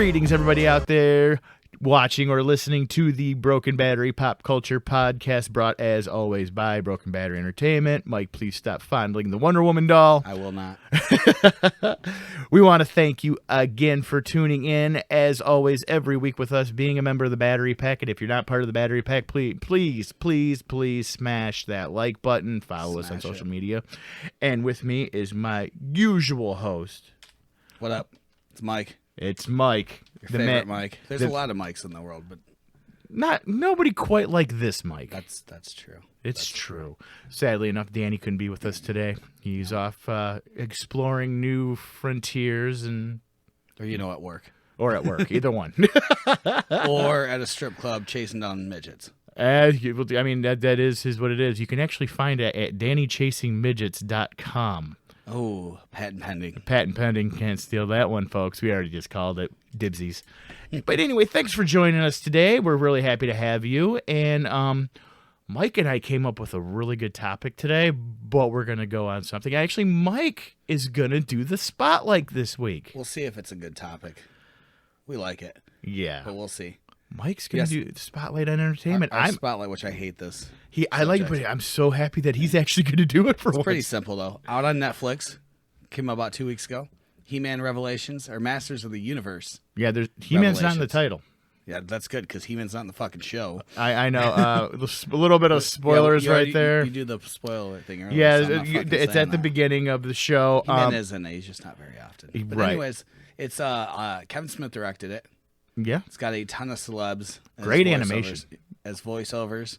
Greetings, everybody out there watching or listening to the Broken Battery Pop Culture Podcast, brought as always by Broken Battery Entertainment. Mike, please stop fondling the Wonder Woman doll. I will not. We want to thank you again for tuning in, as always, every week with us, being a member of the Battery Pack. And if you're not part of the Battery Pack, please smash that like button. Follow us on social media. And with me is my usual host. What up? It's Mike. It's Mike. Your favorite Mike. There's a lot of Mikes in the world, but nobody quite like this Mike. That's true. It's true. Sadly enough, Danny couldn't be with us today. He's off exploring new frontiers or at work. Or at work, either one. Or at a strip club chasing down midgets. I mean, that is what it is. You can actually find it at DannyChasingMidgets.com. Oh, patent pending. Patent pending. Can't steal that one, folks. We already just called it dibsies. But anyway, thanks for joining us today. We're really happy to have you. And Mike and I came up with a really good topic today, but we're going to go on something. Actually, Mike is going to do the spotlight this week. We'll see if it's a good topic. We like it. Yeah. But we'll see. Mike's going to do the spotlight on entertainment. Our spotlight, which I hate this. I like it, but I'm so happy that he's actually going to do it for once. It's pretty simple, though. Out on Netflix. Came out about 2 weeks ago. He-Man Revelations, or Masters of the Universe. Yeah, He-Man's not in the title. Yeah, that's good, because He-Man's not in the fucking show. I know. A little bit of spoilers right there. You do the spoiler thing earlier. Yeah, so it's at the beginning of the show. He-Man is in it. He's just not very often. But right. anyways, it's Kevin Smith directed it. Yeah. It's got a ton of celebs. Great animation. As voiceovers.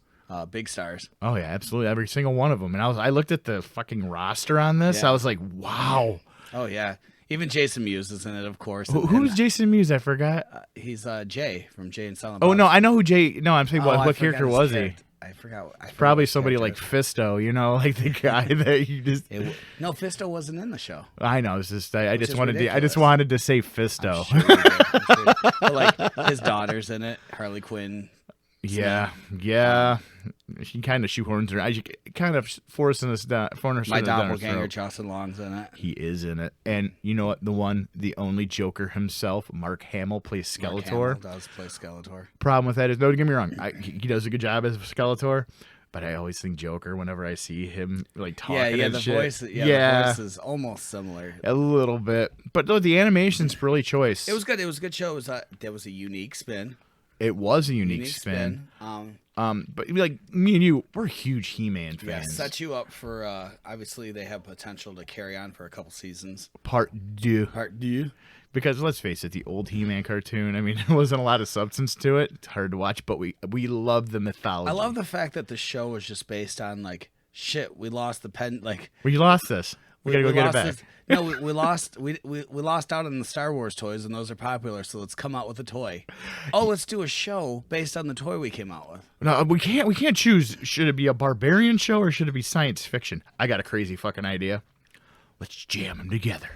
Big stars. Oh, yeah, absolutely. Every single one of them. And I looked at the fucking roster on this. Yeah. I was like, wow. Oh, yeah. Even Jason Mewes is in it, of course. Who's Jason Mewes? I forgot. He's Jay from Jay and Silent Bob. Oh, no, I know who Jay... No, I'm saying what character was he? I forgot. Probably somebody like Fisto, like the guy that you just... No, Fisto wasn't in the show. I know. It's just I just wanted to say Fisto. But like his daughter's in it, Harley Quinn. Yeah. She kind of shoehorns her. I kind of forcing us down. My doppelganger, Justin Long's in it. He is in it, and you know what? The only Joker himself, Mark Hamill, plays Skeletor. Mark Hamill does play Skeletor. Problem with that is, don't get me wrong, he does a good job as Skeletor, but I always think Joker whenever I see him like talking. The voice is almost similar. A little bit, but though the animation's really choice. It was good. It was a good show. That was a unique spin. It was a unique spin. But like me and you, we're huge He-Man fans. Yeah, set you up for obviously they have potential to carry on for a couple seasons. Part 2. Because let's face it, the old He-Man cartoon, I mean, there wasn't a lot of substance to it. It's hard to watch, but we love the mythology. I love the fact that the show was just based on like shit. We lost the pen. Like we lost this. We gotta go get it back. No, we lost. We lost out on the Star Wars toys, and those are popular. So let's come out with a toy. Oh, let's do a show based on the toy we came out with. No, we can't. We can't choose. Should it be a barbarian show or should it be science fiction? I got a crazy fucking idea. Let's jam them together.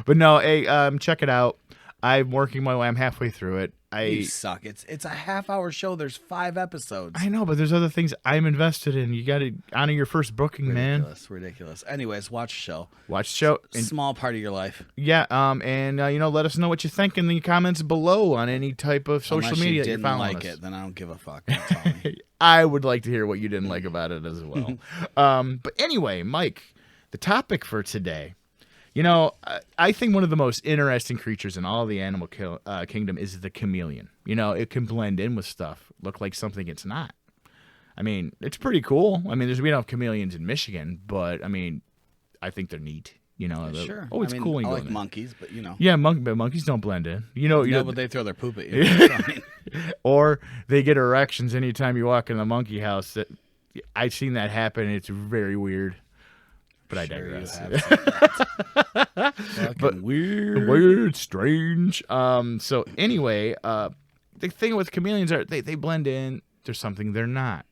But no, hey, check it out. I'm working my way. I'm halfway through it. You suck. It's a half-hour show. There's 5 episodes. I know, but there's other things I'm invested in. You got to honor your first booking, man. Ridiculous. Anyways, watch the show. Watch the show. Small part of your life. Yeah. And let us know what you think in the comments below on any type of social media that you're following us. Then I don't give a fuck. I would like to hear what you didn't like about it as well. But anyway, Mike, the topic for today. I think one of the most interesting creatures in all the animal kingdom is the chameleon. It can blend in with stuff, look like something it's not. I mean, it's pretty cool. I mean, we don't have chameleons in Michigan, but I mean, I think they're neat. Sure. Oh, it's cool. I like monkeys, but Yeah, but monkeys don't blend in. But they throw their poop at you. Or they get erections anytime you walk in the monkey house. I've seen that happen. It's very weird. But I digress. But weird, strange. So anyway, the thing with chameleons are they blend in. There's something they're not.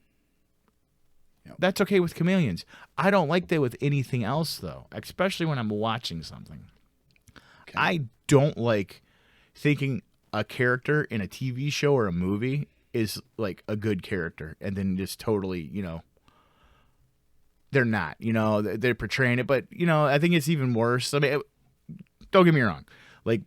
Yep. That's okay with chameleons. I don't like that with anything else, though, especially when I'm watching something. Okay. I don't like thinking a character in a TV show or a movie is like a good character, and then just totally, they're not. They're portraying it, but I think it's even worse. I mean, don't get me wrong. like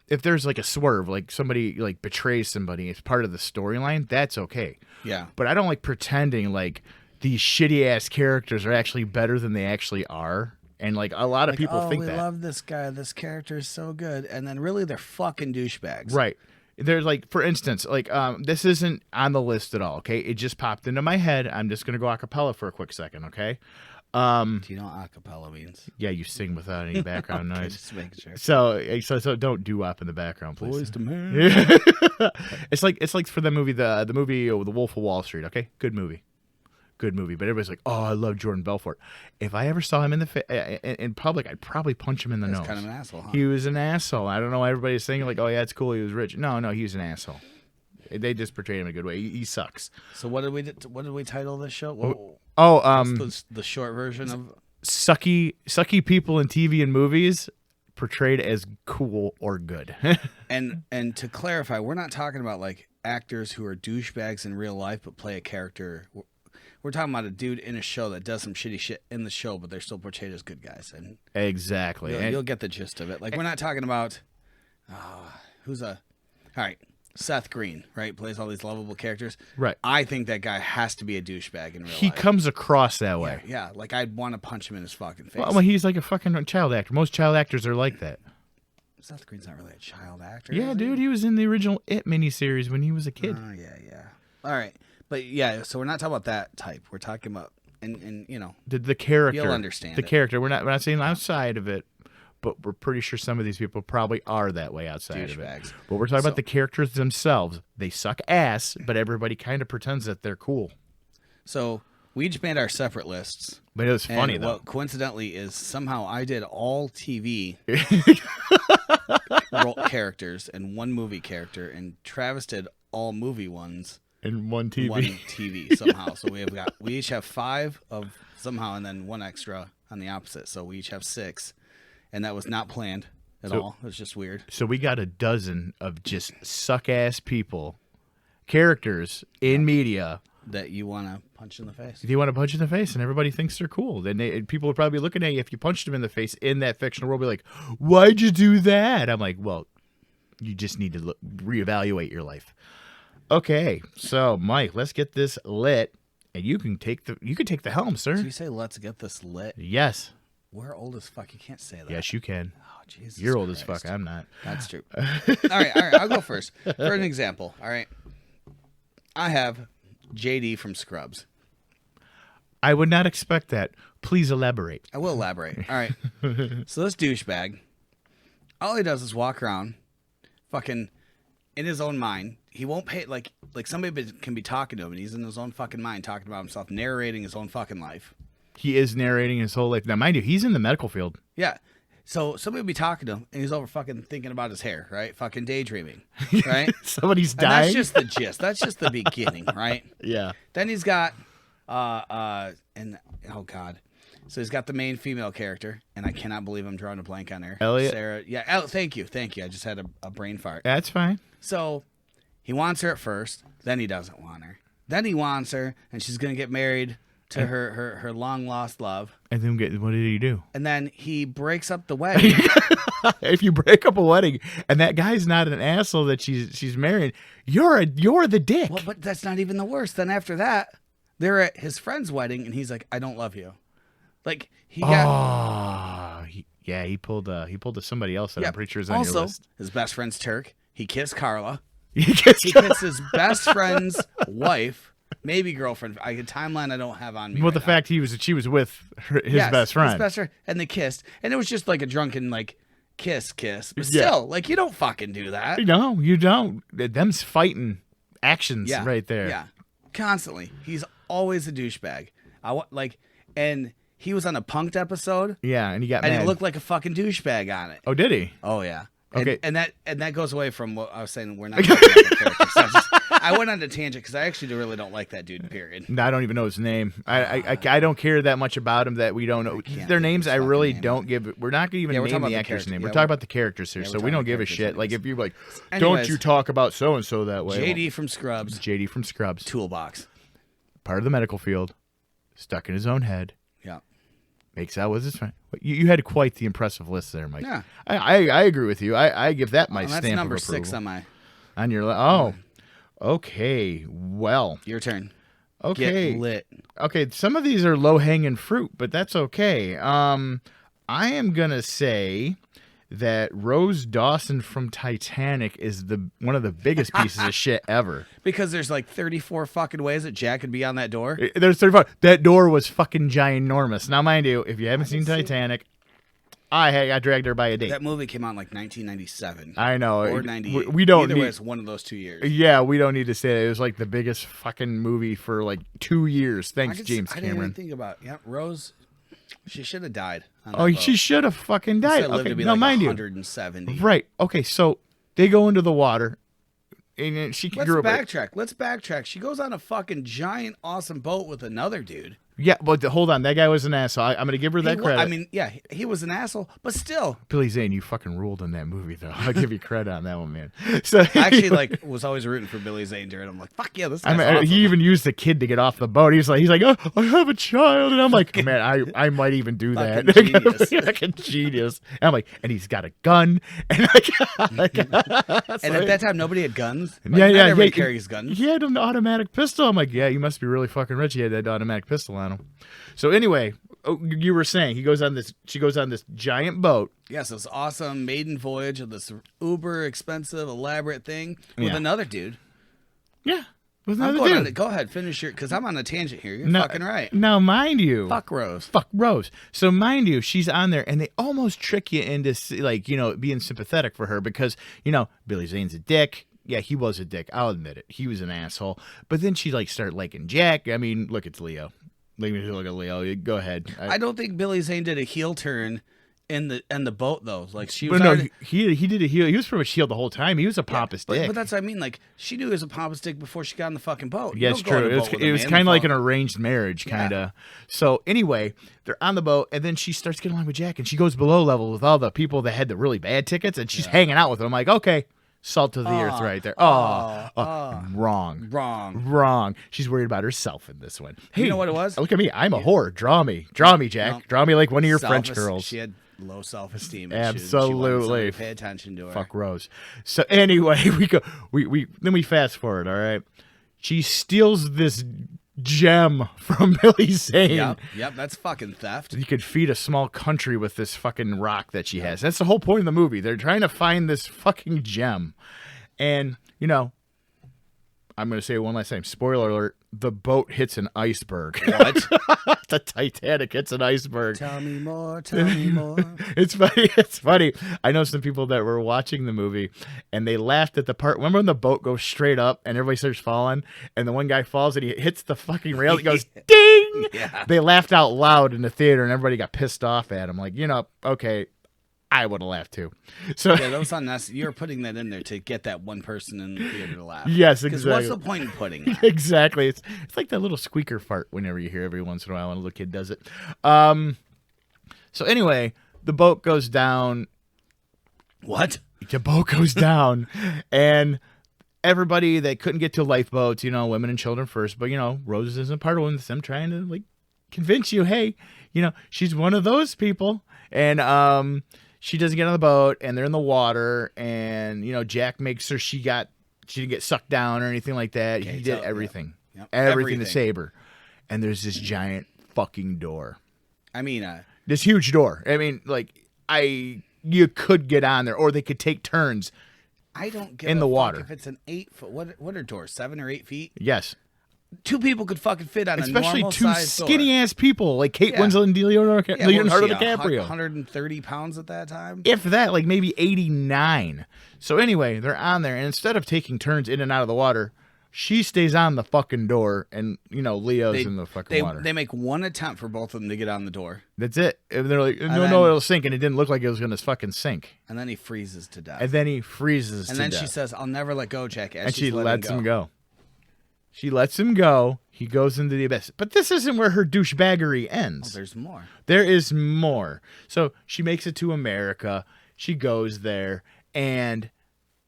if there's like a swerve, like somebody like betrays somebody, it's part of the storyline, that's okay. Yeah. But I don't like pretending like these shitty ass characters are actually better than they actually are. And like a lot of people think we that. love this guy. This character is so good. And then really they're fucking douchebags. Right. There's like, for instance, like this isn't on the list at all, okay? It just popped into my head. I'm just going to go a cappella for a quick second, okay? Do you know what acapella means? Yeah, you sing without any background Okay, noise. just making sure. So don't doo-wop in the background, please. Boys to men. It's like for the movie The Wolf of Wall Street. Okay, good movie, but everybody's like, oh, I love Jordan Belfort. If I ever saw him in public, I'd probably punch him in the nose. He's kind of an asshole, huh? He was an asshole. I don't know why everybody's saying like, oh yeah, it's cool, he was rich. No, he was an asshole. They just portrayed him in a good way. He sucks. So what did we title this show? The short version of sucky people in TV and movies portrayed as cool or good. and to clarify, we're not talking about like actors who are douchebags in real life but play a character. We're talking about a dude in a show that does some shitty shit in the show, but they're still portrayed as good guys. And exactly, you'll get the gist of it. Like we're not talking about all right. Seth Green, right, plays all these lovable characters. Right. I think that guy has to be a douchebag in real life. He comes across that way. Yeah, like I'd want to punch him in his fucking face. Well, he's like a fucking child actor. Most child actors are like that. Seth Green's not really a child actor. Yeah, dude, he was in the original It miniseries when he was a kid. Oh, yeah. All right. But yeah, so we're not talking about that type. We're talking about and you know, the character. You'll understand the character. We're not saying outside of it. But we're pretty sure some of these people probably are that way outside of it. But we're talking about the characters themselves. They suck ass, but everybody kind of pretends that they're cool. So we each made our separate lists. But it was funny, though. What coincidentally is somehow I did all TV characters and one movie character, and Travis did all movie ones. In one TV. One TV somehow. So we each have 5 of somehow, and then one extra on the opposite. So we each have 6. And that was not planned at all. It was just weird. So we got a dozen of just suck-ass characters in media. That you want to punch in the face. You want to punch in the face, and everybody thinks they're cool. Then people are probably looking at you if you punched them in the face in that fictional world, be like, why'd you do that? I'm like, well, you just need to reevaluate your life. Okay, so, Mike, let's get this lit, and you can take the helm, sir. Did you say let's get this lit? Yes. We're old as fuck. You can't say that. Yes, you can. Oh, Jesus You're old Christ. as fuck. I'm not. That's true. All right. I'll go first. For an example, all right. I have JD from Scrubs. I would not expect that. Please elaborate. I will elaborate. All right. So this douchebag, all he does is walk around fucking in his own mind. He won't pay, like somebody can be talking to him, and he's in his own fucking mind talking about himself, narrating his own fucking life. He is narrating his whole life. Now, mind you, he's in the medical field. Yeah. So somebody will be talking to him, and he's over fucking thinking about his hair, right? Fucking daydreaming, right? Somebody's And dying. that's just the gist. That's just the beginning, right? Yeah. Then he's got, and oh god, so he's got the main female character, and I cannot believe I'm drawing a blank on her. Elliot? Sarah. Yeah. Thank you. I just had a brain fart. That's fine. So he wants her at first, then he doesn't want her. Then he wants her, and she's gonna get married to her long lost love. And then what did he do? And then he breaks up the wedding. If you break up a wedding and that guy's not an asshole that she's marrying, you're the dick. Well, but that's not even the worst. Then after that, they're at his friend's wedding, and he's like, "I don't love you." Like he got. He pulled a somebody else that I'm pretty sure is on also, your list. His best friend's Turk. He kissed Carla. He He kissed his best friend's wife, maybe girlfriend. A timeline I don't have on me. Well, right the now. fact she was with his best friend. His best friend, and they kissed, and it was just like a drunken kiss, but Yeah. still, you don't fucking do that. No, you don't. Them's fighting actions right there. Yeah, constantly. He's always a douchebag. And he was on a Punked episode. Yeah, and he got and mad. he looked like a fucking douchebag on it. Oh, did he? Oh yeah. Okay. And that goes away from what I was saying. We're not talking about the characters. I went on a tangent because I actually really don't like that dude. Period. No, I don't even know his name. I don't care that much about him that we don't know their names. I really don't give. We're not gonna even name the actor's name. We're talking about the characters here, so we don't give a shit. Like if you're like, don't you talk about so and so that way? JD from Scrubs. JD from Scrubs. Toolbox. Part of the medical field. Stuck in his own head. Yeah. Makes out with his friend. You had quite the impressive list there, Mike. Yeah. I agree with you. I give that my That's stamp number of approval. 6 on my. On your oh, okay. Well, Your turn. okay. Get lit. Okay, some of these are low hanging fruit, but that's okay. I am gonna say that Rose Dawson from Titanic is one of the biggest pieces of shit ever. Because there's like 34 fucking ways that Jack could be on that door. There's 35. That door was fucking ginormous. Now, mind you, if you haven't seen Titanic, I dragged her by a date. That movie came out in like 1997. I know. Or 98. We don't Either need. way, it's one of those 2 years. Yeah, we don't need to say that. It was like the biggest fucking movie for like 2 years. Thanks, James I didn't even Cameron. think about it. Yeah, Rose, she should have died. On that Oh, boat. she should have fucking died. Instead lived Okay, to be now like mind you. 170. Right. Okay, so they go into the water, and she Let's grew up. backtrack. Let's backtrack. She goes on a fucking giant, awesome boat with another dude. Yeah, but hold on. That guy was an asshole. I'm going to give her that He credit. I mean, yeah, he was an asshole, but still. Billy Zane, you fucking ruled in that movie, though. I'll give you credit on that one, man. So I actually was always rooting for Billy Zane during. I'm like, fuck yeah, this I guy's mean, awesome. he even used the kid to get off the boat. He's like, oh, I have a child, and I'm like, man, I might even do that. Fucking genius. Fucking genius. And I'm like, and he's got a gun, and like, And at that time, nobody had guns. Like, yeah, not yeah, everybody yeah. carries guns. He had an automatic pistol. I'm like, yeah, you must be really fucking rich. He had that automatic pistol on him. So anyway, you were saying she goes on this giant boat. Yes, this awesome maiden voyage of this uber expensive, elaborate thing with Yeah. another dude. Yeah. With I'm another going on dude. it. Go ahead, finish your, because I'm on a tangent here. You're No- fucking right. Now, mind you. Fuck Rose. Fuck Rose. So mind you, she's on there, and they almost trick you into being sympathetic for her because Billy Zane's a dick. Yeah, he was a dick. I'll admit it. He was an asshole. But then she started liking Jack. I mean, look, it's Leo. Let me look at Leo. Go ahead. I don't think Billy Zane did a heel turn in the boat though. Like she was. But no, already, he did a heel. He was pretty much healed the whole time. He was a pompous dick. but that's what I mean. Like she knew he was a pompous dick before she got on the fucking boat. You Yes, don't go on true. a boat with a It was man kind of like an before- arranged marriage, kind of. So anyway, they're on the boat, and then she starts getting along with Jack, and she goes below level with all the people that had the really bad tickets, and she's hanging out with them. I'm like, okay, salt of the earth right there. Wrong. She's worried about herself in this one. Hey, You know what it was? Look at me. I'm a whore. Draw me, Jack. No. Draw me like one of your French girls. She had low self-esteem. Absolutely. She wanted somebody to pay attention to her. Fuck Rose. So anyway, we fast forward. All right, she steals this gem from Billy Zane. Yep, that's fucking theft. You could feed a small country with this fucking rock that she has. That's the whole point of the movie. They're trying to find this fucking gem, and I'm going to say it one last time. Spoiler alert: the boat hits an iceberg. What? The Titanic hits an iceberg. Tell me more. Tell me more. It's funny. It's funny. I know some people that were watching the movie and they laughed at the part. Remember when the boat goes straight up and everybody starts falling and the one guy falls and he hits the fucking rail? It goes ding. Yeah. They laughed out loud in the theater and everybody got pissed off at him. Like, okay, I would have laughed too. So Yeah, that was unnecessary. You're putting that in there to get that one person in the theater to laugh. yes, Because exactly. what's the point in putting that? Exactly. It's like that little squeaker fart whenever you hear every once in a while when a little kid does it. So anyway, the boat goes down. What? The boat goes down, and everybody that couldn't get to lifeboats, women and children first, but Rose isn't part of them trying to convince you, hey, she's one of those people, and she doesn't get on the boat, and they're in the water, and Jack makes sure she didn't get sucked down or anything like that. Okay, He did so- everything, Yep. everything to save her, and there's this giant fucking door, I mean, this huge door. I mean, you could get on there, or they could take turns. I don't give In a the fuck water. if it's an 8 foot. What are doors? 7 or 8 feet? Yes. 2 people could fucking fit on Especially a normal two size skinny ass people like Kate Yeah. Winslet and Leonardo Yeah, what was she, DiCaprio. 130 pounds at that time. If that, maybe 89. So anyway, they're on there, and instead of taking turns in and out of the water, she stays on the fucking door, and Leo's in the fucking water. They make one attempt for both of them to get on the door, That's it. And they're like, no, then- it'll sink, and it didn't look like it was going to fucking sink. and then he freezes to death. And then he freezes And to then death. she says, "I'll never let go, Jack." And she lets him go. She lets him go. He goes into the abyss. But this isn't where her douchebaggery ends. Oh, there's more. There is more. So she makes it to America. She goes there, and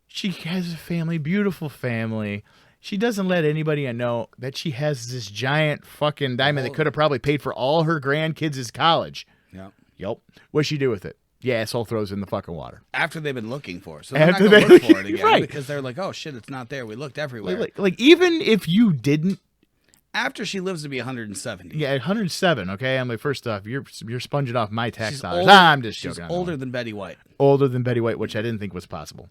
she has a family, beautiful family. She doesn't let anybody know that she has this giant fucking diamond that could have probably paid for all her grandkids' college. Yep. Yep. What'd she do with it? Yeah, asshole throws it in the fucking water. After they've been looking for it. So they're not going to look for it again. Right. Because they're like, oh, shit, it's not there. We looked everywhere. Like even if you didn't. After she lives to be 170. Yeah, 107, okay? I'm like, first off, you're sponging off my tax dollars. Older, I'm just joking. She's older than Betty White. Older than Betty White, which I didn't think was possible.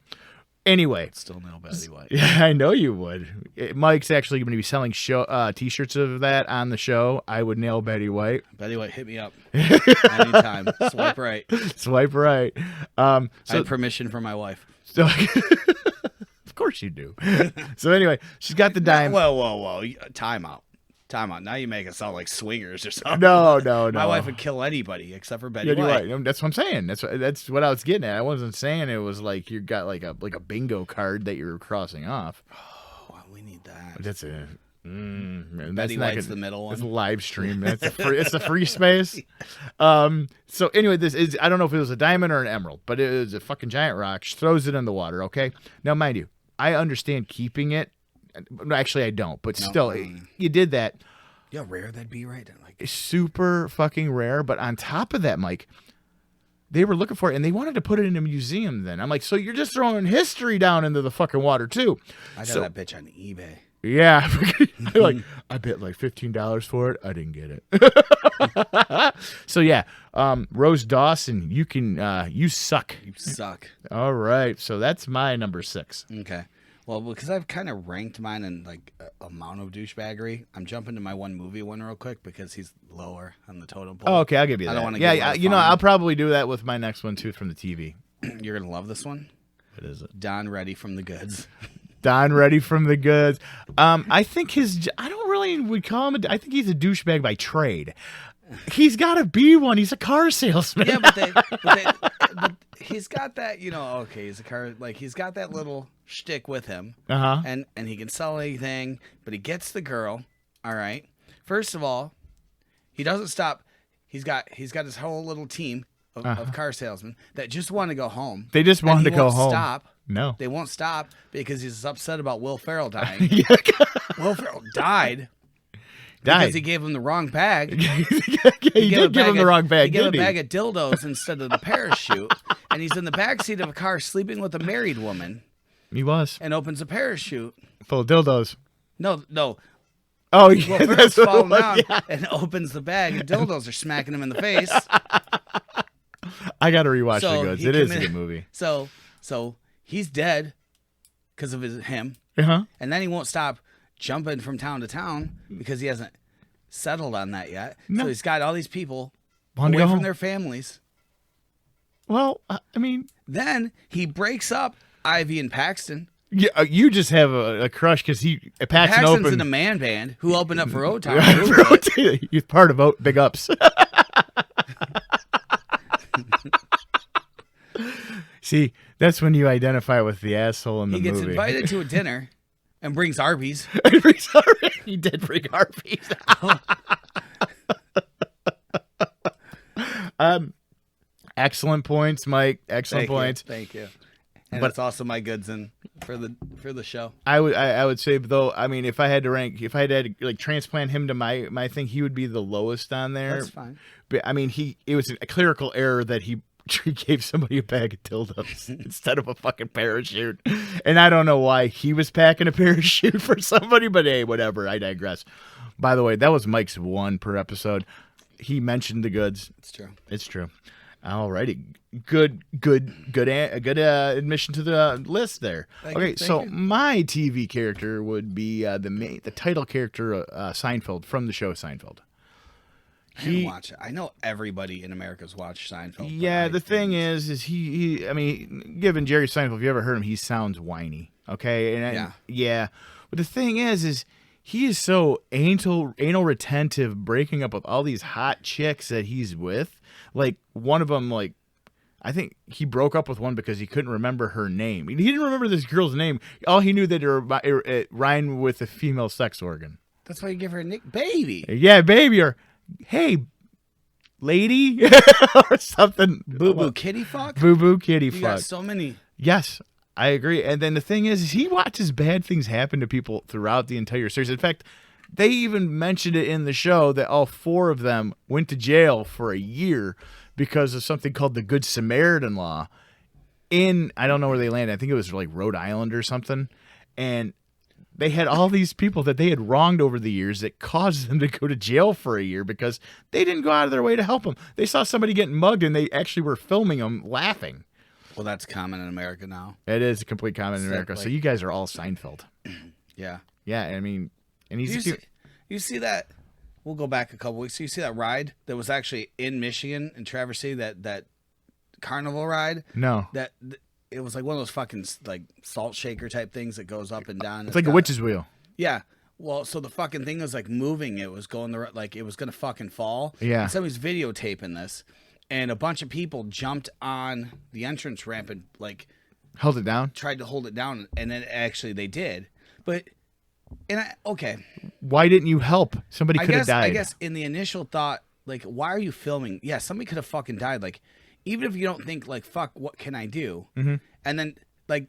Anyway. Still no Betty White. Yeah, I know you would. Mike's actually going to be selling T-shirts of that on the show. I would nail Betty White. Betty White, hit me up anytime. Swipe right. Swipe right. I have permission from my wife. So, of course you do. So anyway, she's got the dime. Whoa. Time out. Now you make it sound like swingers or something. No. My wife would kill anybody except for Betty Yeah, White. you're right. That's what I'm saying. That's what I was getting at. I wasn't saying it was like you got like a bingo card that you're crossing off. Oh, well, we need that. That's a Betty White's the middle one. It's a live stream. That's it's a free space. So anyway, this is, I don't know if it was a diamond or an emerald, but it was a fucking giant rock. She throws it in the water. Okay. Now, mind you, I understand keeping it. Actually, I don't. But still, you did that. Yeah, rare that'd be, right? Like super fucking rare. But on top of that, Mike, they were looking for it and they wanted to put it in a museum. Then I'm like, so you're just throwing history down into the fucking water too? I got that bitch on eBay. Yeah, I bet like $15 for it. I didn't get it. So yeah, Rose Dawson, you suck. You suck. All right, so that's my number 6. Okay. Well, because I've kind of ranked mine in like amount of douchebaggery, I'm jumping to my one movie one real quick because he's lower on the totem pole. Oh, okay, I'll give you that. I don't want to. Yeah, I'll probably do that with my next one too from the TV. You're gonna love this one. What is it? Don Reddy from The Goods. Don Reddy from The Goods. I think I don't really would call him. I think he's a douchebag by trade. He's got to be one. He's a car salesman. Yeah, but he's got that, okay, he's a car, like, he's got that little shtick with him. Uh-huh. And he can sell anything, but he gets the girl, all right? First of all, he doesn't stop. He's got his whole little team of car salesmen that just want to go home. They just want to go home. Stop. No. They won't stop because he's upset about Will Ferrell dying. Will Ferrell died. Because he gave him the wrong bag. He did give him the wrong bag. He gave him a bag of dildos instead of the parachute. And he's in the backseat of a car sleeping with a married woman. He was. And opens a parachute. Full of dildos. No. Oh, yeah. Well, Ferrell's falling down and opens the bag and dildos are smacking him in the face. I got to rewatch The Goods. It is a good movie. So he's dead because of him. Uh-huh. And then he won't stop jumping from town to town because he hasn't settled on that yet. No. So he's got all these people away from their families. Well, I mean... Then he breaks up Ivy and Paxton. Yeah, you just have a crush because Paxton's in a man band who opened up for O-Town. He's part of Big Ups. See, that's when you identify with the asshole in the movie. He gets invited to a dinner and brings Arby's. He did bring Arby's. Excellent points, Mike. Excellent points. Thank you. And that's also my goods for the show. I would say though, I mean, if I had to like transplant him to my thing, he would be the lowest on there. That's fine. But I mean, it was a clerical error that he gave somebody a bag of dildos instead of a fucking parachute. And I don't know why he was packing a parachute for somebody, but hey, whatever. I digress. By the way, that was Mike's 1 per episode. He mentioned The Goods. It's true. Alrighty. Good admission to the list there. Thank you. My TV character would be the title character, Seinfeld, from the show Seinfeld. I didn't watch it. I know everybody in America's watched Seinfeld. Yeah, the thing is he I mean, given Jerry Seinfeld, if you ever heard him, he sounds whiny. Okay? And yeah. But the thing is he is so anal retentive, breaking up with all these hot chicks that he's with. Like, one of them, like, I think he broke up with one because he couldn't remember her name. He didn't remember this girl's name. All he knew that it rhymed with a female sex organ. That's why you give her a nick, baby. Yeah, baby, or hey, lady, or something. Boo boo kitty fuck. Boo boo kitty fuck. You got so many. Yes, I agree. And then the thing is he watches bad things happen to people throughout the entire series. In fact, they even mentioned it in the show that all 4 of them went to jail for a year because of something called the Good Samaritan law. I don't know where they landed. I think it was like Rhode Island or something. And they had all these people that they had wronged over the years that caused them to go to jail for a year because they didn't go out of their way to help them. They saw somebody getting mugged and they actually were filming them laughing. Well, that's common in America now. It is a complete common in America. So you guys are all Seinfeld. Yeah. Yeah, I mean, and he's... You see that? We'll go back a couple weeks. So you see that ride that was actually in Michigan, in Traverse City, that carnival ride? No. It was like one of those fucking like salt shaker type things that goes up and down. It's like a witch's wheel. Yeah. Well, so the fucking thing was like moving. It was going like it was gonna fucking fall. Yeah. And somebody's videotaping this, and a bunch of people jumped on the entrance ramp and like held it down. Tried to hold it down, and then actually they did. But okay. Why didn't you help? Somebody could have died. I guess in the initial thought, like, why are you filming? Yeah, somebody could have fucking died. Like, even if you don't think like, fuck, what can I do? Mm-hmm. And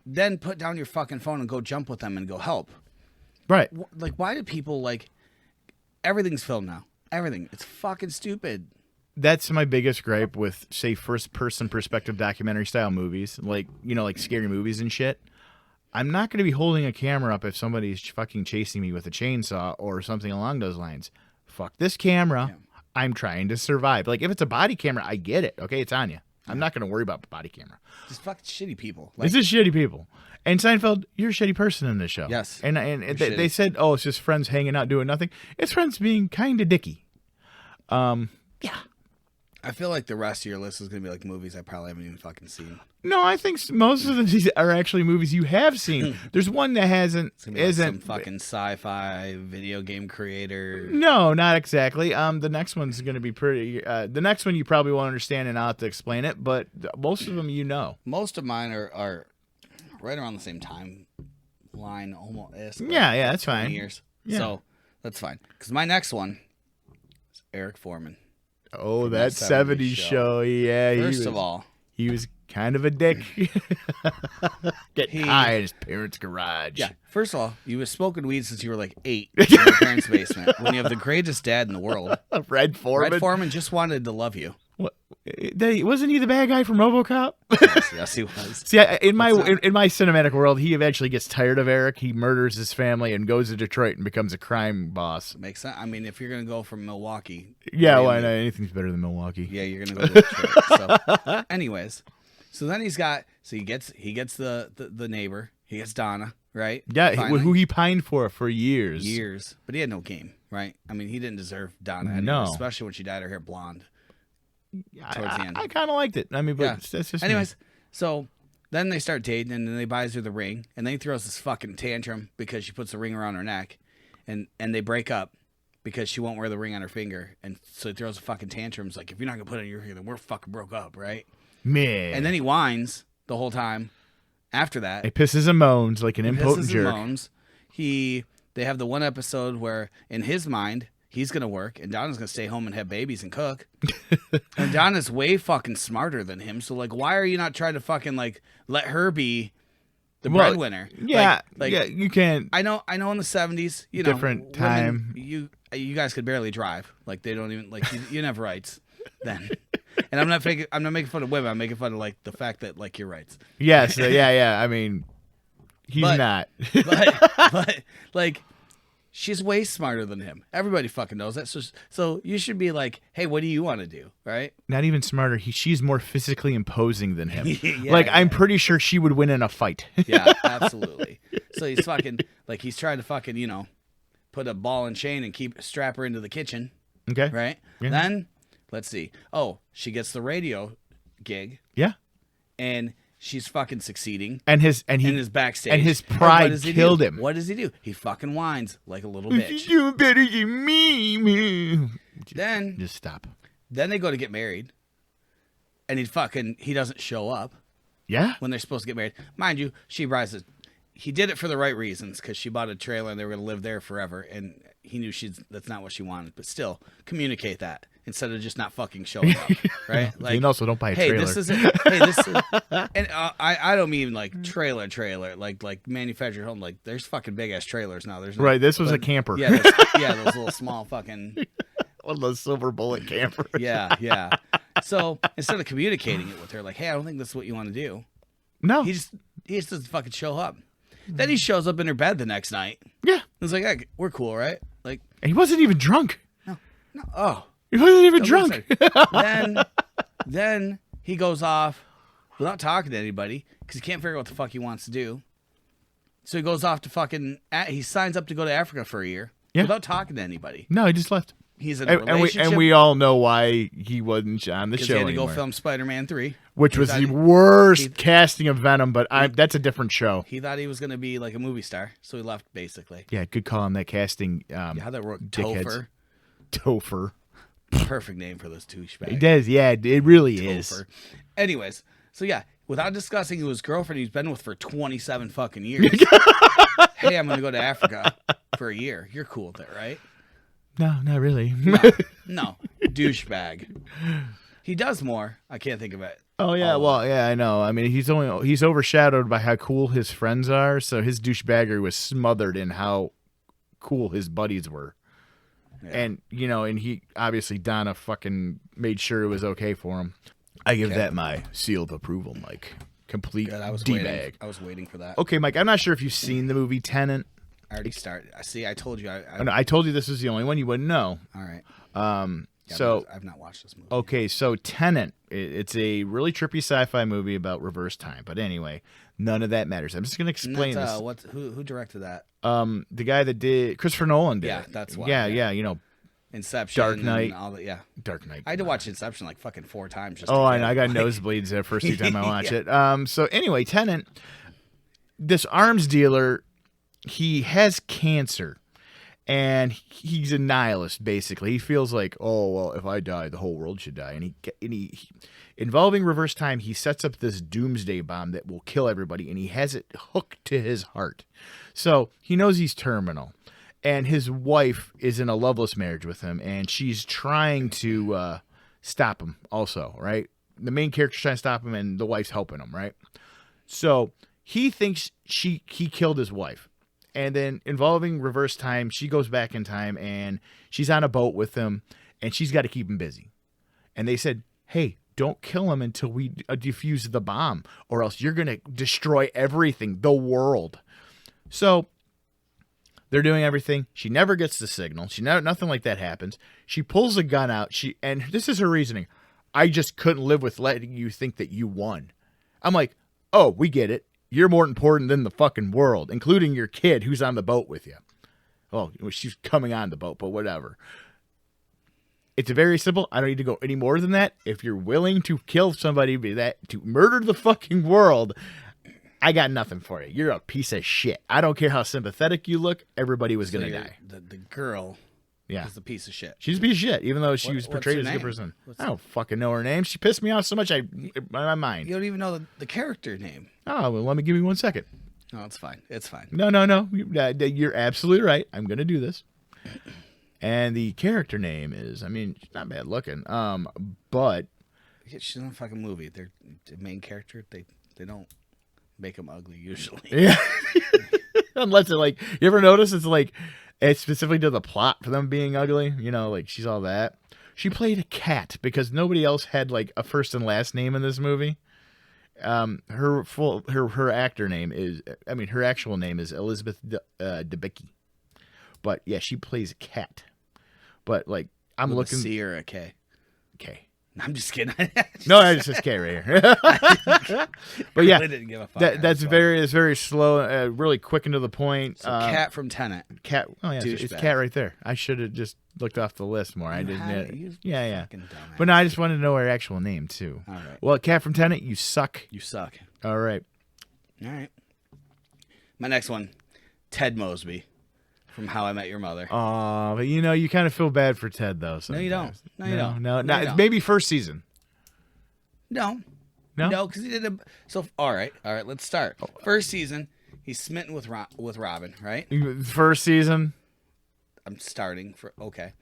then put down your fucking phone and go jump with them and go help. Right. Like, why do people like everything's filmed now? Everything. It's fucking stupid. That's my biggest gripe with, say, first-person perspective documentary-style movies, like, you know, like scary movies and shit. I'm not going to be holding a camera up if somebody's fucking chasing me with a chainsaw or something along those lines. Fuck this camera. Yeah. I'm trying to survive. Like, if it's a body camera, I get it. Okay, it's on you. I'm not going to worry about the body camera. Just fucking shitty people. Like, this is shitty people. And Seinfeld, you're a shitty person in this show. Yes. And they said, oh, it's just friends hanging out doing nothing. It's friends being kind of dicky. Yeah. I feel like the rest of your list is going to be like movies I probably haven't even fucking seen. No, I think most of these are actually movies you have seen. There's one that hasn't. It's gonna be like some fucking sci-fi video game creator. No, not exactly. The next one's going to be pretty. The next one you probably won't understand, and I'll have to explain it. But most of them, you know. Most of mine are right around the same time line, almost. Yeah, that's fine. Years. Yeah. So that's fine. Because my next one is Eric Foreman. Oh, that 70s show. Yeah. First of all, he was kind of a dick. Getting high in his parents' garage. Yeah. First of all, you were smoking weed since you were like 8 in your parents' basement when you have the greatest dad in the world. Red Foreman. Red Foreman just wanted to love you. What? Wasn't he the bad guy from RoboCop? Yes, he was. See, in my cinematic world, he eventually gets tired of Eric. He murders his family and goes to Detroit and becomes a crime boss. Makes sense. I mean, if you're gonna go from Milwaukee, yeah, why not? Anything's better than Milwaukee. Yeah, you're gonna go to Detroit. So, anyways, so then he gets the neighbor. He gets Donna, right? Yeah, who he pined for years. Years, but he had no game, right? I mean, he didn't deserve Donna anymore, no, especially when she dyed her hair blonde. Towards the end. I kind of liked it. I mean, but that's just anyways. Me. So then they start dating, and then they buys her the ring, and then he throws this fucking tantrum because she puts the ring around her neck, and they break up because she won't wear the ring on her finger, and so he throws a fucking tantrum. It's like, if you're not gonna put it on your finger, then we're fucking broke up, right? Man. And then he whines the whole time. After that, he pisses and moans like an impotent jerk. They have the one episode where, in his mind, he's going to work, and Donna's going to stay home and have babies and cook. And Donna's way fucking smarter than him. So, like, why are you not trying to fucking, like, let her be the breadwinner? Yeah, yeah, you can't. I know in the 70s, you know. Different time. Women, you guys could barely drive. Like, they don't even, like, you didn't have rights then. And I'm not making fun of women. I'm making fun of, like, the fact that, like, your rights. Yes, yeah. I mean, he's not. but, like... She's way smarter than him. Everybody fucking knows that. So you should be like, hey, what do you want to do? Right? Not even smarter. She's more physically imposing than him. I'm pretty sure she would win in a fight. Yeah, absolutely. So he's fucking, like, he's trying to fucking, you know, put a ball and chain and strap her into the kitchen. Okay. Right? Yeah. Then, let's see. Oh, she gets the radio gig. Yeah. And she's fucking succeeding. And his backstage. And his pride killed him. What does he do? He fucking whines like a little bitch. You better than me. Then just stop. Then they go to get married. And he doesn't show up. Yeah. When they're supposed to get married. Mind you, he did it for the right reasons, because she bought a trailer and they were going to live there forever, and he knew that's not what she wanted. But still, communicate that. instead of just not fucking showing up, right? Like, and also don't buy a hey, trailer. this is it. Hey, this is, and I don't mean like trailer, like manufactured home. Like, there's fucking big ass trailers now. There's no, right. This was a camper. Yeah, those little small fucking one of those silver bullet campers. yeah. So instead of communicating it with her, like, hey, I don't think this is what you want to do. No, He just doesn't fucking show up. Then he shows up in her bed the next night. yeah, It's like, hey, we're cool, right? Like, and he wasn't even drunk. no. Oh, He wasn't even don't drunk. then he goes off without talking to anybody because he can't figure out what the fuck he wants to do. So he goes off to he signs up to go to Africa for a year without talking to anybody. No, he just left. He's in a And relationship. we all know why he wasn't on the show he had to anymore. go film Spider-Man 3. Which was the worst casting of Venom, but that's a different show. He thought he was going to be like a movie star, so he left basically. Yeah, good call on that casting. How that worked. Dickheads. Topher. Topher. Perfect name for this douchebag. It does, yeah, it really is. Anyways, so yeah, without discussing who his girlfriend he's been with for 27 fucking years. Hey, I'm going to go to Africa for a year. You're cool with it, right? No, not really. No. Douchebag. He does more. I can't think of it. Oh yeah, well, yeah, I know. I mean, he's overshadowed by how cool his friends are, so his douchebaggery was smothered in how cool his buddies were. Yeah. And and he obviously Donna fucking made sure it was okay for him. I give that my seal of approval, Mike. Complete D-bag. I was waiting for that. Okay, Mike, I'm not sure if you've seen the movie Tenet. I already started. See, I told you. I told you this was the only one. You wouldn't know. All right. So I've not watched this movie. Okay, so Tenet, it's a really trippy sci-fi movie about reverse time. But anyway, none of that matters. I'm just going to explain this. Who directed that? The guy that did Christopher Nolan did. Yeah, that's why. Yeah. Inception, Dark Knight, and all that. Yeah, Dark Knight. I had to watch Inception like fucking 4 times. Just I know. I got nosebleeds the first 2 times I watched it. So anyway, Tenet, this arms dealer, he has cancer. And he's a nihilist, basically. He feels like, oh, well, if I die, the whole world should die. And he involving reverse time, he sets up this doomsday bomb that will kill everybody, and he has it hooked to his heart. So he knows he's terminal. And his wife is in a loveless marriage with him, and she's trying to stop him also, right? The main character's trying to stop him, and the wife's helping him, right? So he thinks he killed his wife. And then involving reverse time, she goes back in time and she's on a boat with him and she's got to keep him busy. And they said, hey, don't kill him until we defuse the bomb or else you're going to destroy everything, the world. So they're doing everything. She never gets the signal. Nothing like that happens. She pulls a gun out. And this is her reasoning. I just couldn't live with letting you think that you won. I'm like, oh, we get it. You're more important than the fucking world, including your kid who's on the boat with you. Well, she's coming on the boat, but whatever. It's very simple. I don't need to go any more than that. If you're willing to kill somebody, to murder the fucking world, I got nothing for you. You're a piece of shit. I don't care how sympathetic you look. Everybody was going to die. The girl is a piece of shit. She's a piece of shit, even though she was portrayed as a good person. I don't fucking know her name. She pissed me off so much, my mind. You don't even know the character name. Oh, well, let me give you 1 second. No, it's fine. It's fine. No. You're absolutely right. I'm going to do this. And the character name is, she's not bad looking. But she's in a fucking movie. They're the main character. They don't make them ugly usually. Yeah. Unless you ever notice it's specifically to the plot for them being ugly. She's all that. She played a cat because nobody else had a first and last name in this movie. Her actor name is, her actual name is Elizabeth Debicki. But yeah, she plays a cat. But I'm looking. A C or a K? K. I'm just kidding. No, it's just K right here. But yeah, I didn't give a fuck. It's very slow, really quick and to the point. So Cat from Tenet. Cat. Oh yeah, it's Cat right there. I should have just looked off the list more. I didn't. Yeah. But no, I just wanted to know her actual name too. All right. Well, Cat from Tenet, you suck. You suck. All right. My next one, Ted Mosby. From How I Met Your Mother. Oh, but you kind of feel bad for Ted though. Sometimes. No, you don't. No, you don't. Maybe first season. No, because he did a. So all right. Let's start. First season, he's smitten with Robin, right? First season. I'm starting for okay.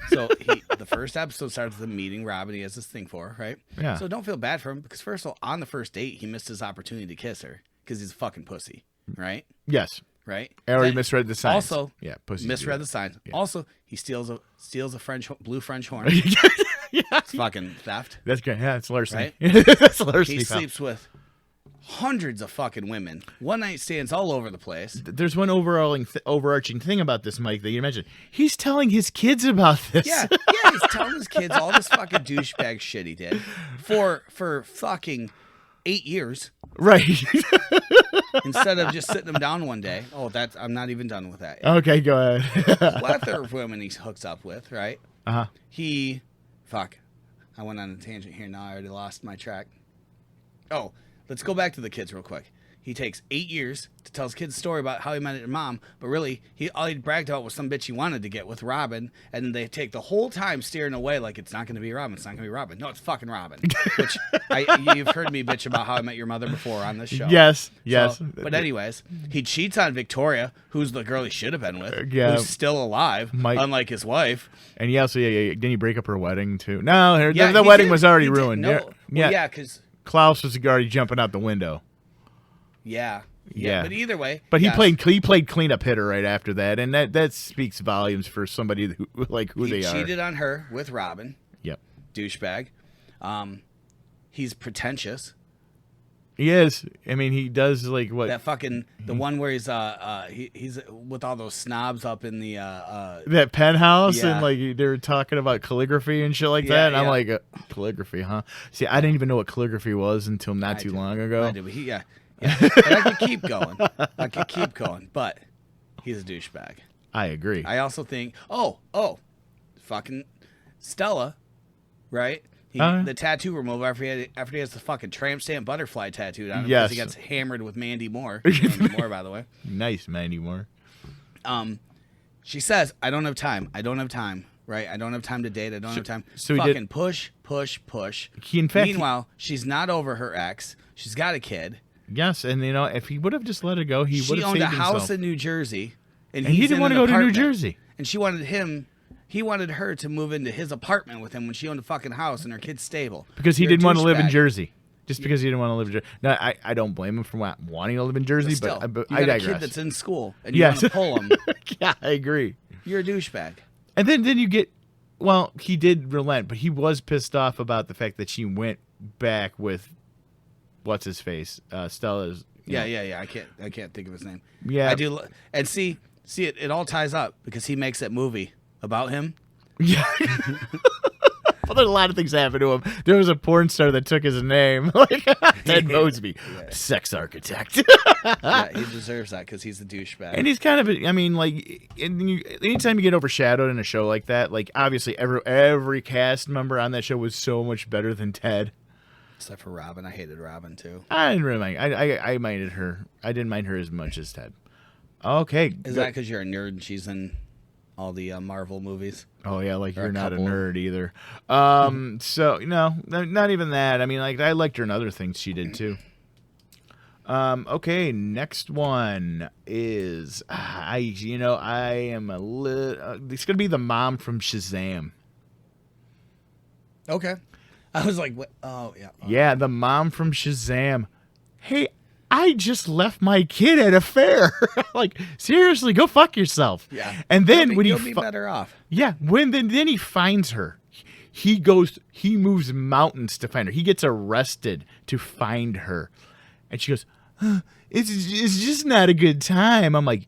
So the first episode starts with him meeting Robin. He has this thing for her, right? Yeah. So don't feel bad for him because first of all, on the first date, he missed his opportunity to kiss her because he's a fucking pussy, right? Yes. Right. I already misread the signs. Also, yeah, pussy. misread the signs. Yeah. Also, he steals a blue French horn. Yeah. It's fucking theft. That's good. Yeah, it's larceny. Right? That's larceny. He sleeps with hundreds of fucking women. One night stands all over the place. There's one overarching thing about this, Mike, that you mentioned. He's telling his kids about this. Yeah, he's telling his kids all this fucking douchebag shit he did for fucking 8 years. Right. Instead of just sitting them down one day. Oh, I'm not even done with that. Okay, go ahead. Plethora of women he hooks up with, right? Uh-huh. I went on a tangent here. Now I already lost my track. Oh, let's go back to the kids real quick. He takes 8 years to tell his kid's story about how he met his mom, but really, all he bragged about was some bitch he wanted to get with Robin, and then they take the whole time steering away like it's not going to be Robin. It's not going to be Robin. No, it's fucking Robin. Which you've heard me bitch about How I Met Your Mother before on this show. Yes. But anyways, he cheats on Victoria, who's the girl he should have been with, who's still alive, unlike his wife. And he also, didn't he break up her wedding too? No, the wedding was already ruined. No, because Klaus was already jumping out the window. Yeah. But either way. But he played cleanup hitter right after that, and that speaks volumes for somebody who they are. He cheated on her with Robin. Yep. Douchebag. He's pretentious. He is. I mean, he does like what that fucking the one where he's with all those snobs up in the that penthouse and like they were talking about calligraphy and shit like that. And I'm like, calligraphy, huh? See, I didn't even know what calligraphy was until not too long ago. I did, but yeah. And I could keep going. But he's a douchebag. I agree. I also think, fucking Stella, right? The tattoo removal after he has the fucking tramp stamp butterfly tattooed on him because he gets hammered with Mandy Moore. Mandy Moore, by the way. Nice, Mandy Moore. She says, I don't have time. Right? I don't have time to date. I don't have time. So fucking push. Meanwhile, she's not over her ex. She's got a kid. Yes, and if he would have just let it go, he would have saved himself. She owned a house in New Jersey, and he didn't want to go to New Jersey. And he wanted her to move into his apartment with him when she owned a fucking house and her kid's stable. Because he didn't want to live in Jersey. Just because he didn't want to live in Jersey. No, I don't blame him for wanting to live in Jersey, but I digress. You got a kid that's in school, and you want to pull him. Yeah, I agree. You're a douchebag. And then you get... Well, he did relent, but he was pissed off about the fact that she went back with... What's his face? Stella's. Yeah. I can't think of his name. Yeah, I do. And see, it all ties up because he makes that movie about him. Yeah. Well, there's a lot of things happened to him. There was a porn star that took his name, like Ted Mosby, sex architect. Yeah, he deserves that because he's a douchebag. And he's kind of, I mean, like, anytime you get overshadowed in a show like that, like obviously every cast member on that show was so much better than Ted. Except for Robin. I hated Robin, too. I didn't really mind. I minded her. I didn't mind her as much as Ted. Okay. Is that because you're a nerd and she's in all the Marvel movies? Oh, yeah, like you're not a nerd either. So, no, not even that. I mean, like, I liked her in other things she did, too. Okay, next one is, I am a little, it's going to be the mom from Shazam. Okay. I was like, what? Oh, yeah. Yeah, the mom from Shazam. Hey, I just left my kid at a fair. Like, seriously, go fuck yourself. Yeah. And then you'll be better off. Yeah, then he finds her. He moves mountains to find her. He gets arrested to find her. And she goes, it's just not a good time. I'm like,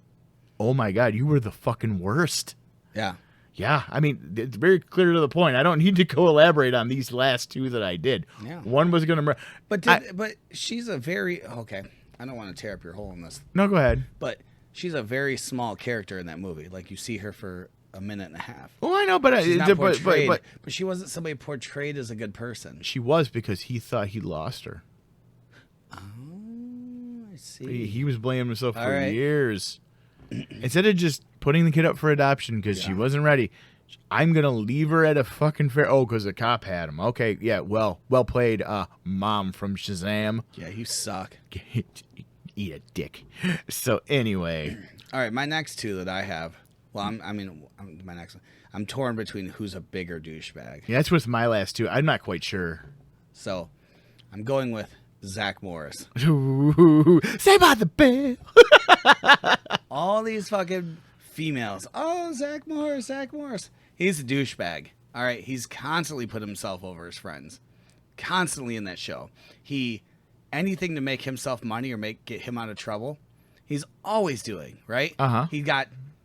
oh my God, you were the fucking worst. Yeah. Yeah, I mean, it's very clear to the point. I don't need to go elaborate on these last two that I did. Yeah. One was going to... But she's a very... Okay, I don't want to tear up your hole in this. No, go ahead. But she's a very small character in that movie. Like, you see her for a minute and a half. Well, I know, but... She's not portrayed, but she wasn't somebody portrayed as a good person. She was because he thought he lost her. Oh, I see. He was blaming himself for years. Instead of just putting the kid up for adoption because she wasn't ready, I'm going to leave her at a fucking fair. Oh, because the cop had him. Okay, yeah, well played, mom from Shazam. Yeah, you suck. Eat a dick. So anyway. All right, my next two that I have Well, my next one. I'm torn between who's a bigger douchebag. Yeah, that's with my last two. I'm not quite sure. So, I'm going with Zach Morris. Ooh, say about the bell. All these fucking females. Oh, Zach Morris, Zach Morris. He's a douchebag. All right, he's constantly put himself over his friends. Constantly in that show. Anything to make himself money or get him out of trouble, he's always doing, right? Uh-huh.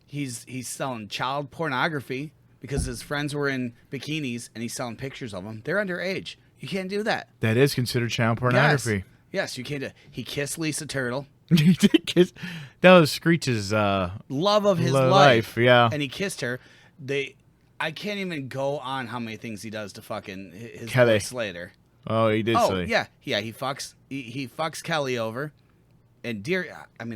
He's selling child pornography because his friends were in bikinis and he's selling pictures of them. They're underage. You can't do that. That is considered child pornography. Yes, you can't do it. He kissed Lisa Turtle. He did kiss. That was Screech's love of his life. Yeah. And he kissed her. I can't even go on how many things he does to fucking his Kelly Slater. Oh, he did. Oh, yeah. He fucks Kelly over. And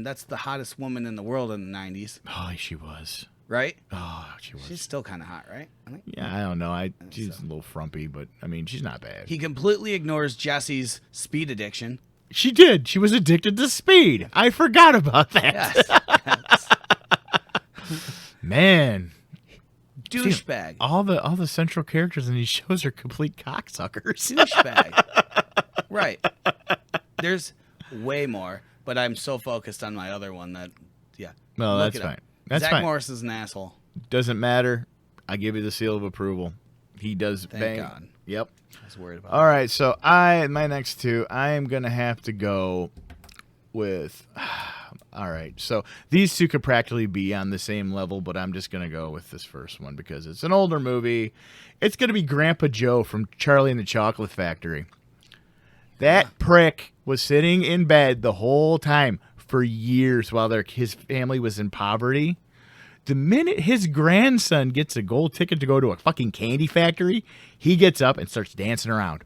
that's the hottest woman in the world in the 90s. Oh, she was. Right? Oh, she was. She's still kind of hot, right? Yeah, I don't know. She's a little frumpy, but I mean, she's not bad. He completely ignores Jesse's speed addiction. She did. She was addicted to speed. I forgot about that. Yes. Man. Douchebag. All the central characters in these shows are complete cocksuckers. Douchebag. Right. There's way more, but I'm so focused on my other one that, yeah. No, that's fine. That's Zach fine. Morris is an asshole. Doesn't matter. I give you the seal of approval. He does Thank bang. God. Yep. I was worried about All right, so my next two, I am going to have to go with... All right, so these two could practically be on the same level, but I'm just going to go with this first one because it's an older movie. It's going to be Grandpa Joe from Charlie and the Chocolate Factory. That prick was sitting in bed the whole time for years while his family was in poverty. The minute his grandson gets a gold ticket to go to a fucking candy factory, he gets up and starts dancing around.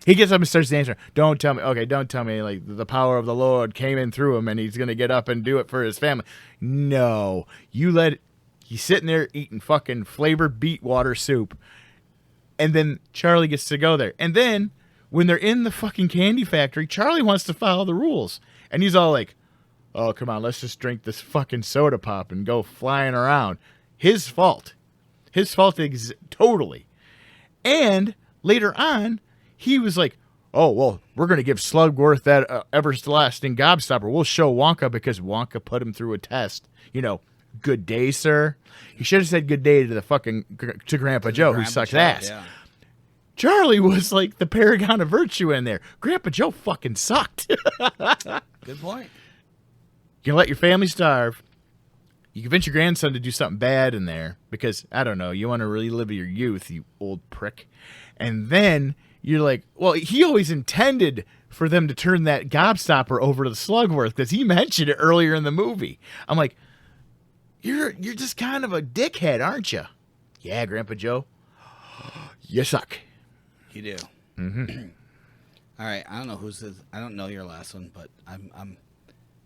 He gets up and starts dancing. Don't tell me like the power of the Lord came in through him and he's going to get up and do it for his family. No, he's sitting there eating fucking flavored beet water soup. And then Charlie gets to go there. And then when they're in the fucking candy factory, Charlie wants to follow the rules. And he's all like, oh, come on, let's just drink this fucking soda pop and go flying around. His fault. Totally. And later on, he was like, oh, well, we're going to give Slugworth that everlasting gobstopper. We'll show Wonka because Wonka put him through a test. Good day, sir. He should have said good day to Grandpa Joe, who sucks ass. Yeah. Charlie was like the paragon of virtue in there. Grandpa Joe fucking sucked. Good point. You can let your family starve. You convince your grandson to do something bad in there because, I don't know, you want to relive your youth, you old prick. And then you're like, well, he always intended for them to turn that gobstopper over to the Slugworth because he mentioned it earlier in the movie. I'm like, you're just kind of a dickhead, aren't you? Yeah, Grandpa Joe. You suck. You do. Mm-hmm. All right, I don't know I don't know your last one, but I'm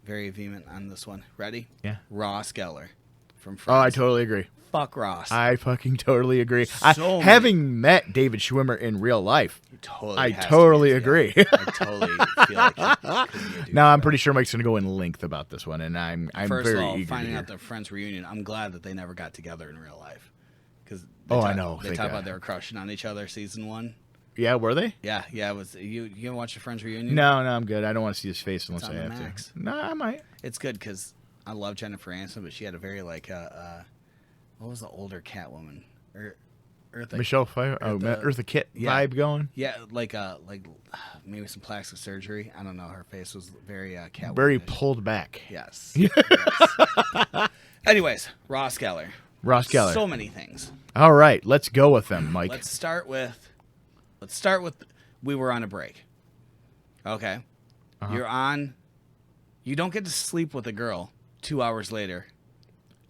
very vehement on this one. Ready? Yeah. Ross Geller from Friends. Oh, I totally agree. Fuck Ross. I fucking totally agree. Having met David Schwimmer in real life, I totally agree. I totally feel like he could be a now I'm pretty sure Mike's going to go in length about this one, and I'm First very of all, eager finding to out the Friends reunion, I'm glad that they never got together in real life. Because I know. They talk about they were crushing on each other season 1. Yeah, were they? Yeah. It was. You ever watch the Friends reunion? No, I'm good. I don't want to see his face unless I have Max. to. No, I might. It's good because I love Jennifer Aniston, but she had a very what was the older Catwoman? Eartha. Michelle Pfeiffer. Eartha Kitt vibe going. Yeah, like maybe some plastic surgery. I don't know. Her face was very Catwoman. Very pulled back. Yes. Yes. Anyways, Ross Geller. So many things. All right, let's go with them, Mike. Let's start with. We were on a break. Okay. Uh-huh. You don't get to sleep with a girl 2 hours later.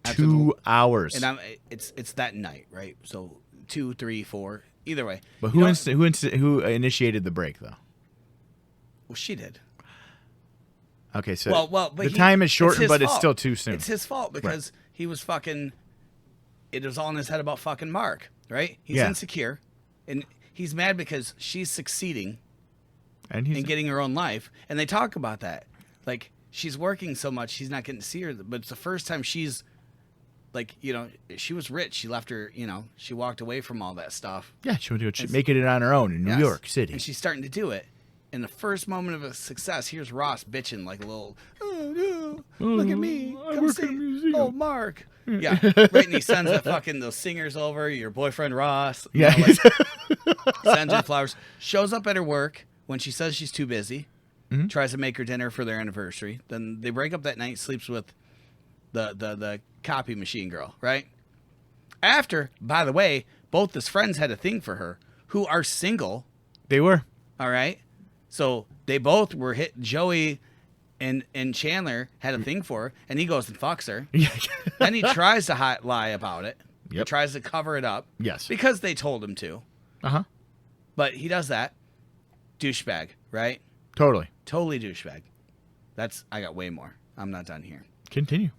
2 hours. And it's that night, right? So 2, 3, 4, either way. But who initiated the break though? Well, she did. Okay, so but the time is shortened, but it's still too soon. It's his fault because he was fucking. It was all in his head about fucking Mark, right? He's insecure, and he's mad because she's succeeding, and getting her own life. And they talk about that, like she's working so much, she's not getting to see her. But it's the first time she's like, you know, she was rich. She left her, you know, she walked away from all that stuff. Yeah, she went to make it on her own in New York City. And she's starting to do it. In the first moment of a success, here's Ross bitching like a little, oh, no, look at me. Come see. Oh, Mark. Yeah, right. And he sends those singers over, your boyfriend Ross. Yeah. Sends her flowers. Shows up at her work when she says she's too busy. Mm-hmm. Tries to make her dinner for their anniversary. Then they break up that night, sleeps with the copy machine girl, right? After, by the way, both his friends had a thing for her who are single. They were. All right. So they both were hit. Joey and Chandler had a thing for her, and he goes and fucks her. Then he tries to lie about it. Yep. He tries to cover it up. Yes. Because they told him to. Uh-huh. But he does that. Douchebag, right? Totally douchebag. I got way more. I'm not done here. Continue.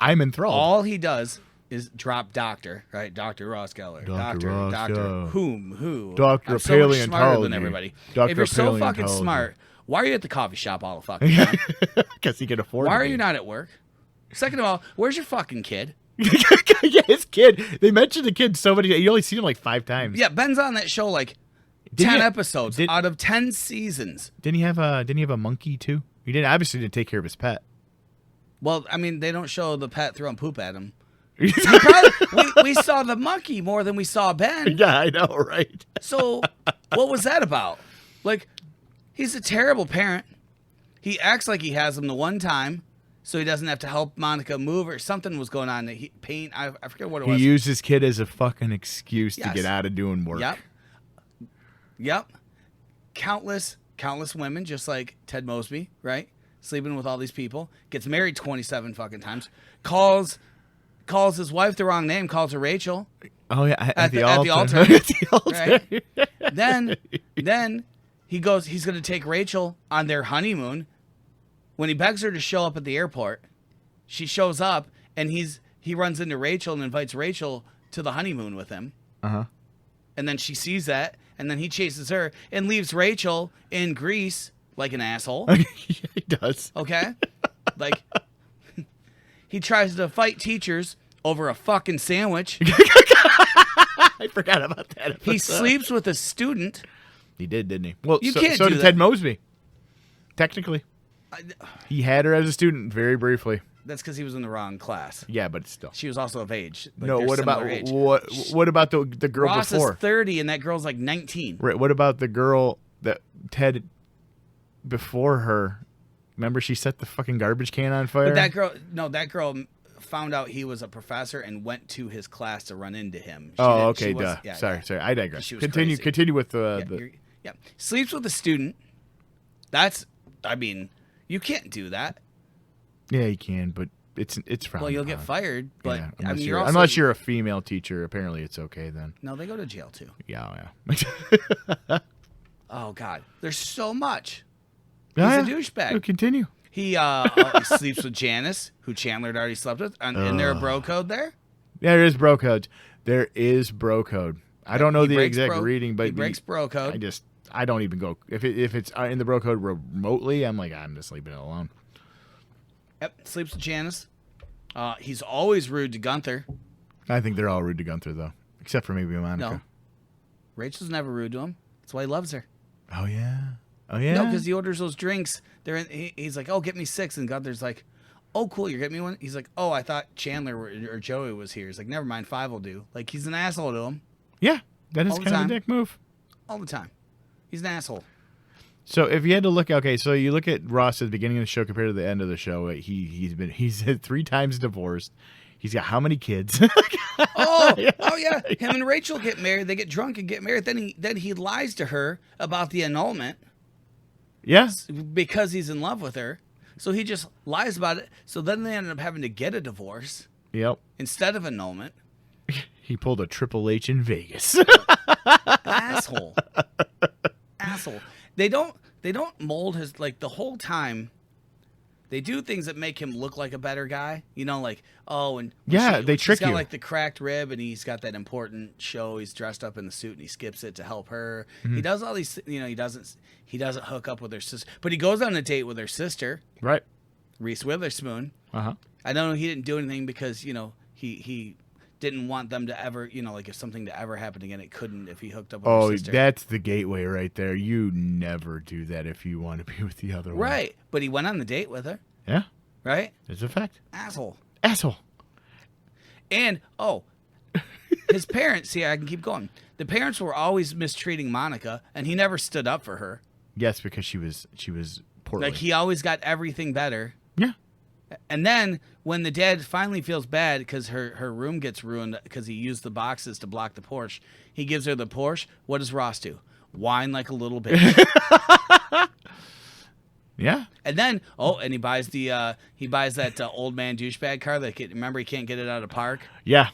I'm enthralled. All he does is drop doctor, right? Dr. Ross Geller. Doctor. Who? Doctor I'm so much smarter Paleontology. than everybody. Dr. If you're so fucking Paleontology. smart, why are you at the coffee shop all the fucking time? Because he can afford. Why to are be. you not at work? Second of all, where's your fucking kid? Yeah, his kid. They mentioned the kid so many. You only seen him like 5 times. Yeah, Ben's on that show like 10 episodes out of 10 seasons. Didn't he have a monkey too? He didn't take care of his pet. Well, I mean, they don't show the pet throwing poop at him. we saw the monkey more than we saw Ben. Yeah, I know, right? So, what was that about? Like, he's a terrible parent. He acts like he has him the one time, so he doesn't have to help Monica move, or something was going on. I forget what it was. He used his kid as a fucking excuse to Yes. get out of doing work. Yep. Countless women, just like Ted Mosby, right? Sleeping with all these people. Gets married 27 fucking times. Calls his wife the wrong name. Calls her Rachel. Oh yeah, at the altar. At the altar. Right? Then he goes. He's going to take Rachel on their honeymoon. When he begs her to show up at the airport, she shows up, and he runs into Rachel and invites Rachel to the honeymoon with him. Uh-huh. And then she sees that, and then he chases her and leaves Rachel in Greece like an asshole. He does. Okay? Like, he tries to fight teachers over a fucking sandwich. I forgot about that episode. He sleeps with a student. He did, didn't he? Well, You so can't do did that. Ted Mosby. Technically. He had her as a student very briefly. That's because he was in the wrong class. Yeah, but still. She was also of age. Like, No, they're what about similar age. what about the girl Ross before? is 30 and that girl's like 19. Right. What about the girl that Ted before her? Remember, she set the fucking garbage can on fire. But that girl found out he was a professor and went to his class to run into him. Okay, duh. Sorry, I digress. She was Continue. crazy. Continue with the. Yeah, sleeps with a student. You can't do that. Yeah, you can, but it's frowned Well, you'll upon. get fired. But Yeah, I mean, you're unless you're a female teacher, apparently it's okay then. No, they go to jail too. Yeah. Oh God, there's so much. Yeah, He's a douchebag. No, continue. He sleeps with Janice, who Chandler had already slept with. And there a bro code there? Yeah, there is bro code. There is bro code. I don't know He the breaks exact reading, but he breaks bro code. I don't even go if it's in the bro code remotely. I'm like, I'm just leaving it alone. Yep, sleeps with Janice. He's always rude to Gunther. I think they're all rude to Gunther though, except for maybe Monica. No, Rachel's never rude to him. That's why he loves her. Oh yeah. No, because he orders those drinks. He's like, "Oh, get me 6," and Gunther's like, "Oh, cool, you're getting me one." He's like, "Oh, I thought Chandler or Joey was here." He's like, "Never mind, 5 will do." Like, he's an asshole to him Yeah, that is All the kind of time. a dick move. all the time. He's an asshole. So if you had to look, okay, so you look at Ross at the beginning of the show compared to the end of the show. He's 3 times divorced. He's got how many kids? Oh yeah. Him and Rachel get married. They get drunk and get married. Then he lies to her about the annulment Yeah. because he's in love with her. So he just lies about it. So then they end up having to get a divorce Yep. instead of annulment. He pulled a Triple H in Vegas. Asshole. They don't mold his, like, the whole time. They do things that make him look like a better guy, like, when they trick he's got you. like the cracked rib and he's got that important show. He's dressed up in the suit and he skips it to help her. Mm-hmm. He does all these, he doesn't hook up with her sister, but he goes on a date with her sister, Right. Reese Witherspoon. Uh-huh. I know he didn't do anything because, he didn't want them to ever, like if something to ever happen again, it couldn't if he hooked up with her sister. That's the gateway right there. You never do that if you want to be with the other one. Right. But he went on the date with her. Yeah. Right? It's a fact. Asshole. And, his parents, see, I can keep going. The parents were always mistreating Monica, and he never stood up for her. Yes, because she was poorly. Like, he always got everything better. Yeah. And then when the dad finally feels bad because her room gets ruined because he used the boxes to block the Porsche, he gives her the Porsche. What does Ross do? Whine like a little bitch. Yeah. And then, and he buys that old man douchebag car that remember he can't get it out of park. Yeah.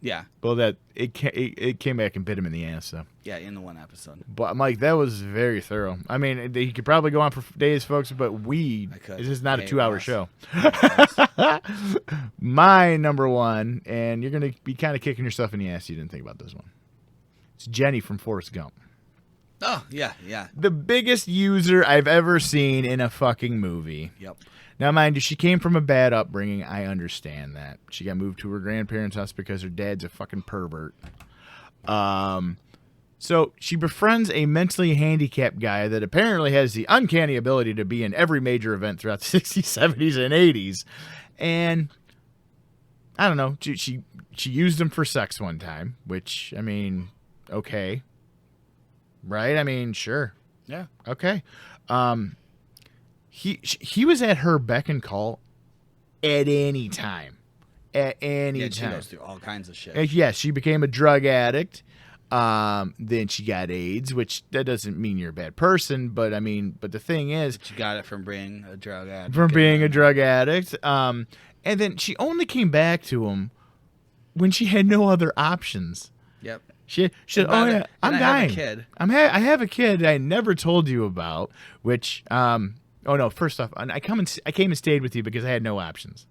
Yeah. Well, it came back and bit him in the ass, though. Yeah, in the one episode. But Mike, that was very thorough. I mean, he could probably go on for days, folks, but this is not a 2-hour show. My number one, and you're going to be kind of kicking yourself in the ass you didn't think about this one. It's Jenny from Forrest Gump. Oh, yeah. The biggest user I've ever seen in a fucking movie. Yep. Now, mind you, she came from a bad upbringing. I understand that. She got moved to her grandparents' house because her dad's a fucking pervert. So she befriends a mentally handicapped guy that apparently has the uncanny ability to be in every major event throughout the 60s, 70s, and 80s. And I don't know. She used him for sex one time, which, I mean, okay. Right? I mean, sure. Yeah. Okay. He was at her beck and call at any time. At any time. She goes through all kinds of shit. Yes, she became a drug addict. Then she got AIDS, which that doesn't mean you're a bad person, but the thing is, she got it from being a drug addict. And then she only came back to him when she had no other options. Yep. She said, "Oh yeah, I'm dying. Have a kid. I have a kid I never told you about." Which, oh no, first off, I came and stayed with you because I had no options,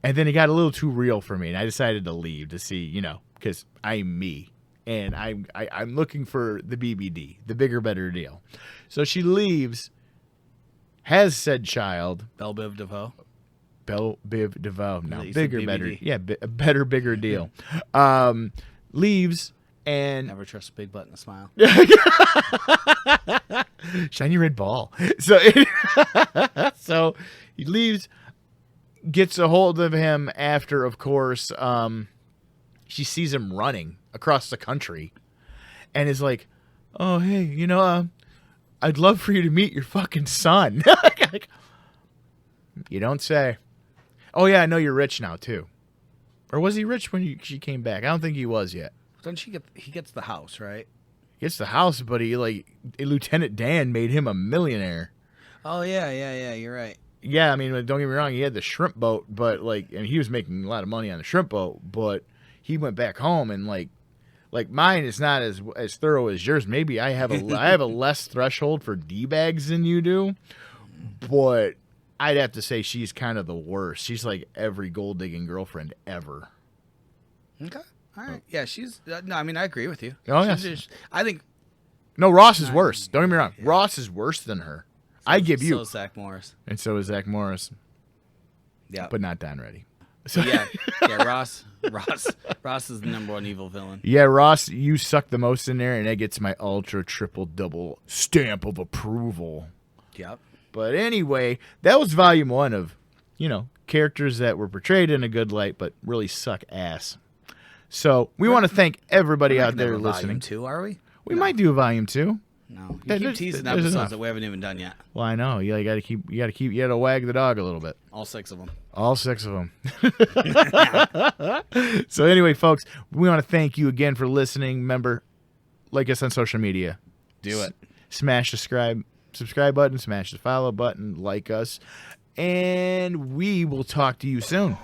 and then it got a little too real for me, and I decided to leave to see, because I'm me, and I'm looking for the BBD, the bigger, better deal. So she leaves, has said child, Belle Biv DeVoe. Belle Biv DeVoe. No, You bigger, said better, BBD. yeah, a better, bigger deal. Leaves. And never trust a big butt and a smile. Shiny red ball. So he leaves, gets a hold of him after, of course, she sees him running across the country and is like, "Oh, hey, I'd love for you to meet your fucking son." You don't say. "Oh, yeah, I know you're rich now, too." Or was he rich when she came back? I don't think he was yet. Don't he gets the house, right? He gets the house, but Lieutenant Dan made him a millionaire. Oh, yeah, you're right. Yeah, I mean, don't get me wrong, he had the shrimp boat, but, and he was making a lot of money on the shrimp boat, but he went back home and, mine is not as thorough as yours. Maybe I have a less threshold for D-bags than you do, but I'd have to say she's kind of the worst. She's like every gold-digging girlfriend ever. Okay. All right. Yeah, she's... no, I mean, I agree with you. Oh, yes. I think... No, Ross is worse. Don't get me wrong. Yeah. Ross is worse than her. I give you... So is Zach Morris. And so is Zach Morris. Yeah. But not Don Reddy. So yeah, Ross is the number one evil villain. Yeah, Ross, you suck the most in there, and that gets my ultra, triple, double stamp of approval. Yep. But anyway, that was volume 1 of, characters that were portrayed in a good light, but really suck ass. So we want to thank everybody out there listening. Volume 2, are we? We might do a volume 2. No, you keep teasing episodes that we haven't even done yet. Well, I know. You gotta wag the dog a little bit. All 6 of them. All 6 of them. So anyway, folks, we want to thank you again for listening. Remember, like us on social media. Do it. Smash the subscribe button, smash the follow button, like us, and we will talk to you soon.